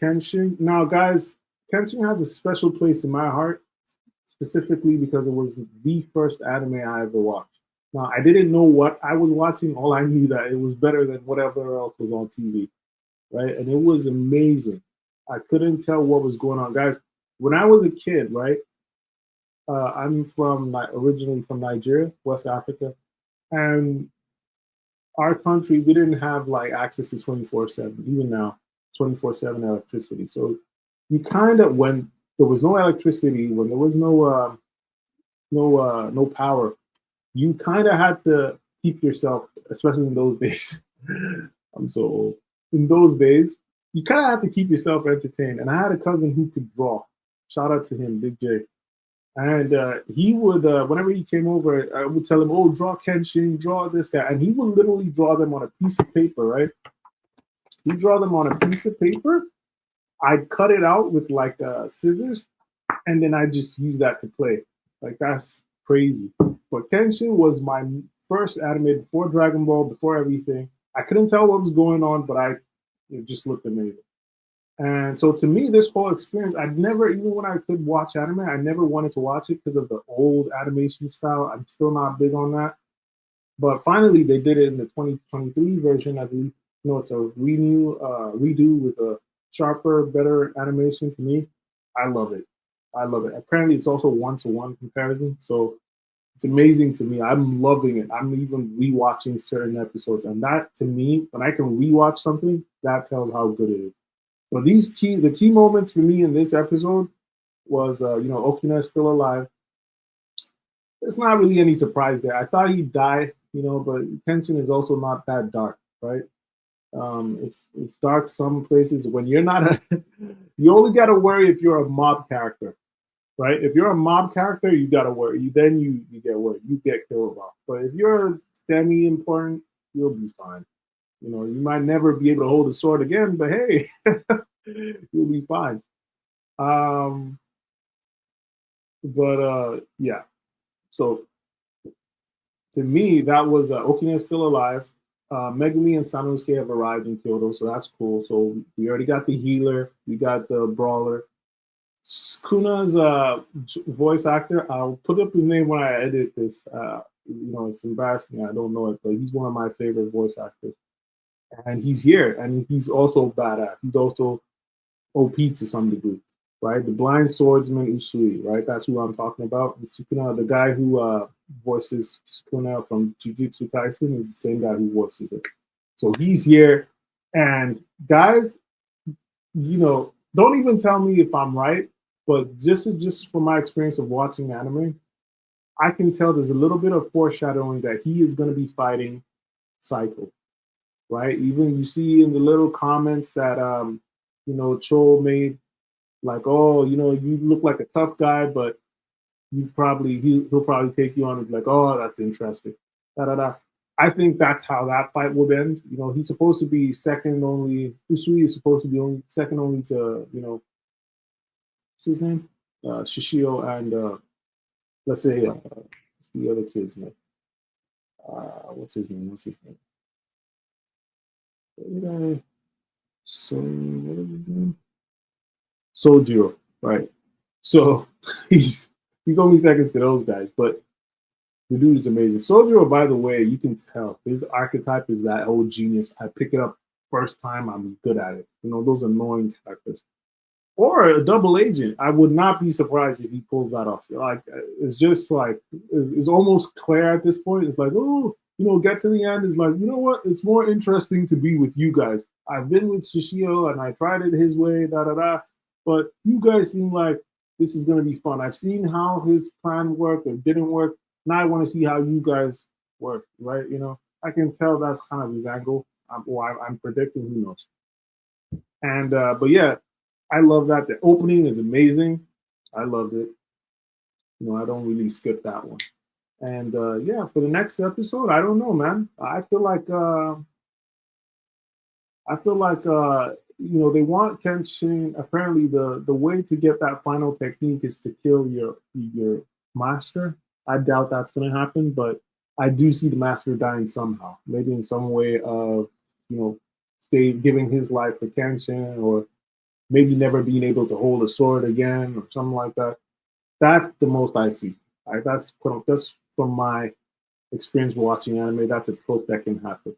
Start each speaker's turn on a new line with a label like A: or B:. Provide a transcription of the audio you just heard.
A: Kenshin. Now, guys, Kenshin has a special place in my heart, specifically because it was the first anime I ever watched. Now, I didn't know what I was watching. All I knew that it was better than whatever else was on TV, right? And it was amazing. I couldn't tell what was going on, guys. When I was a kid, right? I'm from originally from Nigeria, West Africa, and our country we didn't have like access to 24/7. Even now, 24/7 electricity. So you kind of when there was no electricity, when there was no power, you kind of had to keep yourself, especially in those days. I'm so old. In those days, you kind of had to keep yourself entertained. And I had a cousin who could draw. Shout out to him, Big J. And he would, whenever he came over, I would tell him, "Oh, draw Kenshin, draw this guy," and he would literally draw them on a piece of paper. Right? He draw them on a piece of paper. I'd cut it out with like scissors, and then I just use that to play. Like that's crazy. But Kenshin was my first anime before Dragon Ball, before everything. I couldn't tell what was going on, but it just looked amazing. And so to me, this whole experience, I'd never, even when I could watch anime, I never wanted to watch it because of the old animation style. I'm still not big on that. But finally, they did it in the 2023 version. I believe, it's a redo with a sharper, better animation. To me, I love it. I love it. Apparently, it's also one-to-one comparison, so it's amazing to me. I'm loving it. I'm even rewatching certain episodes, and that to me, when I can rewatch something, that tells how good it is. But the key moments for me in this episode was, Okina is still alive. It's not really any surprise there. I thought he'd die, but Kenshin is also not that dark, right? It's dark some places when you're not you only got to worry if you're a mob character, right? If you're a mob character, you got to worry. You get worried. You get killed off. But if you're semi-important, you'll be fine. You might never be able to hold a sword again, but hey, you'll be fine. Um, but yeah. So to me, that was Okina is still alive. Megumi and Sanosuke have arrived in Kyoto, so that's cool. So we already got the healer, we got the brawler. Kuna's voice actor. I'll put up his name when I edit this. It's embarrassing. I don't know it, but he's one of my favorite voice actors. And he's here, and he's also badass. He's also OP to some degree, right? The blind swordsman Usui, right? That's who I'm talking about. Sukuna, the guy who voices Sukuna from Jujutsu Kaisen, is the same guy who voices it. So he's here, and guys, don't even tell me if I'm right, but just from my experience of watching anime, I can tell there's a little bit of foreshadowing that he is going to be fighting Psycho, right? Even you see in the little comments that Cho made, like, "Oh, you look like a tough guy, but he'll probably take you on and be like, oh, that's interesting." Da da da. I think that's how that fight would end. He's supposed to be second only. Usui is supposed to be second only to what's his name, Shishio, and let's say what's the other kid's name? What's his name? So what is his name? Sojiro, right? So he's only second to those guys, but the dude is amazing. Sojiro, by the way, you can tell his archetype is that old genius. I pick it up first time, I'm good at it. Those annoying characters. Or a double agent. I would not be surprised if he pulls that off. Like, it's just like, it's almost clear at this point. It's like, oh, get to the end. It's like, you know what? It's more interesting to be with you guys. I've been with Shishio and I tried it his way, da da da. But you guys seem like this is going to be fun. I've seen how his plan worked or didn't work. Now I want to see how you guys work, right? I can tell that's kind of his angle. I'm predicting. Who knows? And but yeah, I love that. The opening is amazing. I loved it. I don't really skip that one. And yeah, for the next episode, I don't know, man. I feel like they want Kenshin. Apparently, the way to get that final technique is to kill your master. I doubt that's going to happen, but I do see the master dying somehow, maybe in some way of stay giving his life for Kenshin, or maybe never being able to hold a sword again or something like that. That's the most I see. That's from my experience watching anime. That's a trope that can happen.